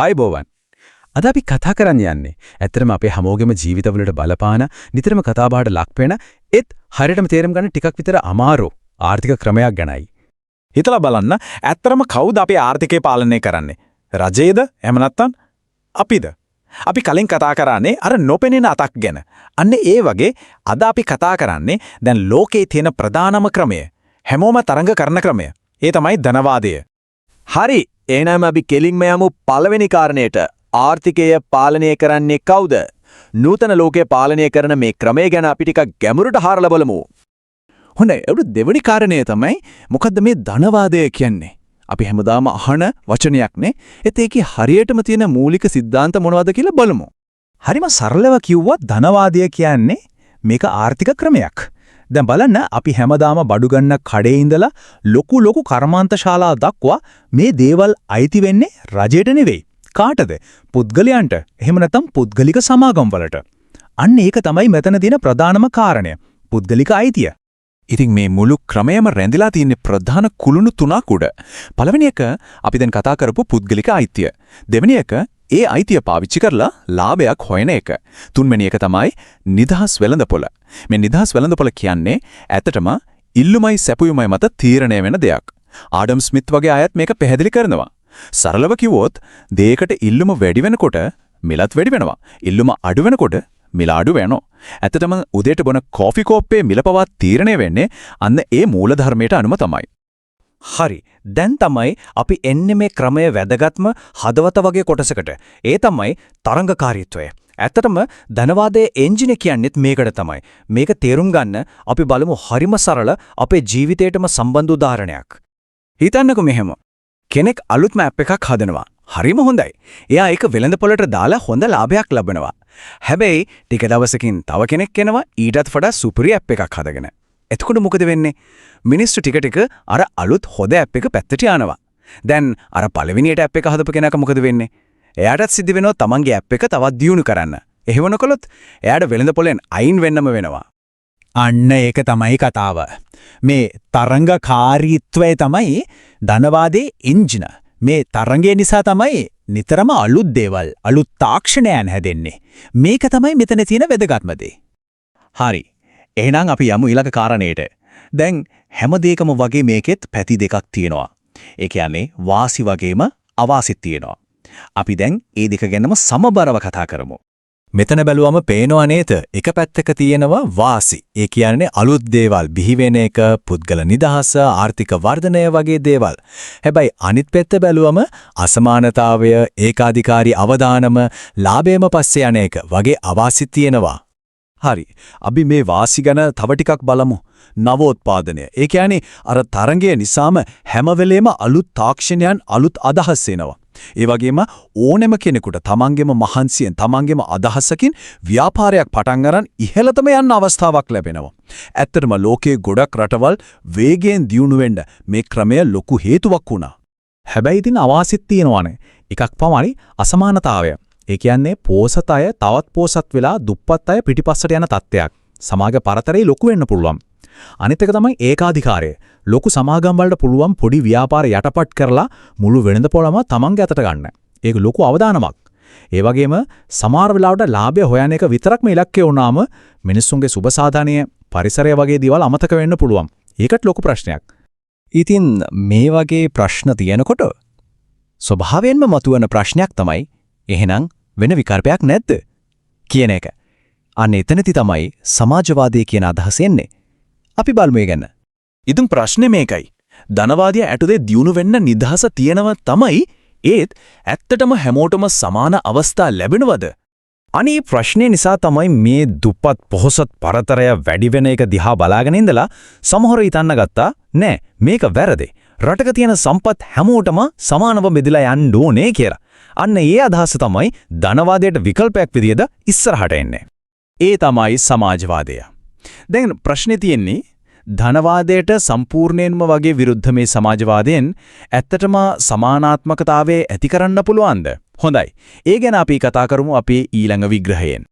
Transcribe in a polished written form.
ආයුබෝවන්. අද අපි කතා කරන්න යන්නේ ඇත්තටම අපේ හැමෝගෙම ජීවිතවලට බලපාන නිතරම කතාබහට ලක් වෙන ඒත් හරියටම තේරුම් ගන්න ටිකක් විතර අමාරු ආර්ථික ක්‍රමයක් ගැනයි. හිතලා බලන්න ඇත්තටම කවුද අපේ ආර්ථිකය පාලනය කරන්නේ? රජයේද? එහෙම නැත්නම් අපිද? අපි කලින් කතා කරන්නේ අර නොපෙනෙන අතක් ගැන. අන්න ඒ වගේ අද අපි කතා කරන්නේ දැන් ලෝකේ තියෙන ප්‍රධානම ක්‍රමය. හැමෝම තරඟ කරන ක්‍රමය. ඒ තමයි ධනවාදය. හරි. එහෙනම් අපි කෙලින්ම යමු පළවෙනි කාරණයට. ආර්ථිකය පාලනය කරන්නේ කවුද? නූතන ලෝකය පාලනය කරන මේ ක්‍රමය ගැන අපි ටිකක් ගැඹුරට හරලා බලමු. හොඳයි. ඒක දෙවෙනි කාරණය තමයි මොකද්ද මේ ධනවාදය කියන්නේ? අපි හැමදාම අහන වචනයක් නේ. ඒකේ හරියටම තියෙන මූලික સિદ્ધාන්ත මොනවද කියලා බලමු. හරිම සරලව කිව්වොත් ධනවාදය කියන්නේ මේක ආර්ථික ක්‍රමයක්. දැන් බලන්න අපි හැමදාම බඩු ගන්න කඩේ ඉඳලා ලොකු කර්මාන්තශාලා දක්වා මේ දේවල් අයිති වෙන්නේ රජයට නෙවෙයි. කාටද? පුද්ගලයන්ට. එහෙම නැත්නම් පුද්ගලික සමාගම් වලට. අන්න ඒක තමයි මෙතන තියෙන ප්‍රධානම කාරණය. පුද්ගලික අයිතිය. ඉතින් මේ මුළු ක්‍රමයම රැඳිලා තියෙන ප්‍රධාන කුළුණු තුනක් උඩ. පළවෙනි එක අපි දැන් කතා කරපු පුද්ගලික අයිතිය. දෙවෙනි එක ඒ අයිතිය පාවිච්චි කරලා ලාභයක් හොයන එක. තුන්වෙනි එක තමයි නිදහස් වෙළඳපොළ. මේ නිදහස් වෙළඳපොළ කියන්නේ ඇත්තටම ඉල්ලුමයි සැපයුමයි මත තීරණය වෙන දෙයක්. ආඩම් ස්මිත් වගේ අයත් මේක පැහැදිලි කරනවා. සරලව කිව්වොත් දෙයකට ඉල්ලුම වැඩි වෙනකොට මිලත් වැඩි වෙනවා. ඉල්ලුම අඩු වෙනකොට මිල අඩු වෙනවා. ඇත්තටම උදේට බොන කෝෆි කෝප්පේ මිල පවා තීරණය වෙන්නේ අන්න ඒ මූලධර්මයට අනුව තමයි. හරි. දැන් තමයි අපි එන්නේ මේ ක්‍රමය වැදගත්ම හදවත වගේ කොටසකට. ඒ තමයි තරංගකාරීත්වය. ඇත්තටම ධනවාදයේ එන්ජින් කියන්නේත් මේකට තමයි. මේක තේරුම් ගන්න අපි බලමු හරිම සරල අපේ ජීවිතේටම සම්බන්ධ උදාහරණයක්. හිතන්නකෝ මෙහෙම. කෙනෙක් අලුත්ම ඇප් එකක් හදනවා. හරිම හොඳයි. එයා ඒක වෙළඳපොළට දාලා හොඳ ලාභයක් ලබනවා. හැබැයි ටික දවසකින් තව කෙනෙක් එනවා ඊටත් වඩා සුපිරි ඇප් එකක් හදගෙන. එතකොට මොකද වෙන්නේ? මිනිස්සු ටික අර අලුත් හොඳ ඇප් එක පැත්තට යනවා. දැන් අර පළවෙනියට ඇප් එක හදපු කෙනාට මොකද වෙන්නේ? එයාටත් සිද්ධ වෙනවා තමන්ගේ ඇප් එක තවත් දියුණු කරන්න. එහෙමනකොලොත් එයාට වෙළඳපොළෙන් අයින් වෙන්නම වෙනවා. අන්න ඒක තමයි කතාව. මේ තරංගකාරීත්වය තමයි ධනවාදයේ එන්ජින. මේ තරංගය නිසා තමයි නිතරම අලුත් දේවල්, අලුත් තාක්ෂණයන් හැදෙන්නේ. මේක තමයි මෙතන තියෙන වැදගත්ම දේ. හරි. එහෙනම් අපි යමු ඊළඟ කාරණේට. දැන් හැම දෙයකම වගේ මේකෙත් පැති දෙකක් තියෙනවා. ඒ කියන්නේ වාසි වගේම අවාසිත් තියෙනවා. අපි දැන් මේ දෙක ගැනම සමබරව කතා කරමු. මෙතන බැලුවම පේනවා නේද? එක පැත්තක තියෙනවා වාසි. ඒ කියන්නේ අලුත් දේවල් බිහි වෙන එක, පුද්ගල නිදහස, ආර්ථික වර්ධනය වගේ දේවල්. හැබැයි අනිත් පැත්ත බැලුවම අසමානතාවය, ඒකාධිකාරී අවදානම, ලාභයම පස්සේ යන එක වගේ අවාසි තියෙනවා. හරි. අපි මේ වාසි ගැන තව ටිකක් බලමු. නවෝත්පාදනය. ඒ කියන්නේ අර තරංගය නිසාම හැම වෙලේම අලුත් තාක්ෂණයන්, අලුත් අදහස් එනවා. ඒ වගේම ඕනෙම කෙනෙකුට තමන්ගේම මහන්සියෙන්, තමන්ගේම අදහසකින් ව්‍යාපාරයක් පටන් ගන්න ඉහළතම යන්න අවස්ථාවක් ලැබෙනවා. ඇත්තටම ලෝකයේ ගොඩක් රටවල් වේගයෙන් දියුණු වෙන්න මේ ක්‍රමය ලොකු හේතුවක් වුණා. හැබැයි ඉතින් අවාසිත් තියෙනවානේ. එකක් පමණයි අසමානතාවය. ඒ කියන්නේ පෝසත අය තවත් පෝසත් වෙලා දුප්පත් අය පිටිපස්සට යන තත්ත්වයක්. සමාජ පරතරේ ලොකු වෙන්න පුළුවන්. අනිත් එක තමයි ඒකාධිකාරය. ලොකු සමාගම් වලට පුළුවන් පොඩි ව්‍යාපාර යටපත් කරලා මුළු වෙළඳපොළම තමන්ගේ අතට ගන්න. ඒක ලොකු අවදානමක්. ඒ වගේම සමහර වෙලාවට ලාභය හොයන එක විතරක්ම ඉලක්කය වුණාම මිනිස්සුන්ගේ සුබසාධනය, පරිසරය වගේ දේවල් අමතක වෙන්න පුළුවන්. ඒකට ලොකු ප්‍රශ්නයක්. ඉතින් මේ වගේ ප්‍රශ්න තියෙනකොට ස්වභාවයෙන්ම මතුවන ප්‍රශ්නයක් තමයි එහෙනම් වෙන විකල්පයක් නැද්ද කියන එක. අන්න එතනදි තමයි සමාජවාදය කියන අදහස එන්නේ. අපි බලමු ගැන. ඉතින් ප්‍රශ්නේ මේකයි. ධනවාදය ඇතුලේ දියුණු වෙන්න නිදහස තියෙනව තමයි. ඒත් ඇත්තටම හැමෝටම සමාන අවස්ථා ලැබෙනවද? අනේ ප්‍රශ්නේ නිසා තමයි මේ දුප්පත් පොහොසත් පරතරය වැඩි වෙන එක දිහා බලාගෙන ඉඳලා සමහරව හිතන්න ගත්තා නෑ මේක වැරදි. රටක තියෙන සම්පත් හැමෝටම සමානව බෙදලා යන්න ඕනේ කියලා. අන්න ඒ අදහස තමයි ධනවාදයට විකල්පයක් විදියට ඉස්සරහට එන්නේ. ඒ තමයි සමාජවාදය. දැන් ප්‍රශ්නේ තියෙන්නේ ධනවාදයට සම්පූර්ණයෙන්ම වගේ විරුද්ධ මේ සමාජවාදයෙන් ඇත්තටම සමානාත්මකතාවය ඇති කරන්න පුළුවන්ද? හොඳයි. ඒ ගැන අපි කතා කරමු අපේ ඊළඟ විග්‍රහයෙන්.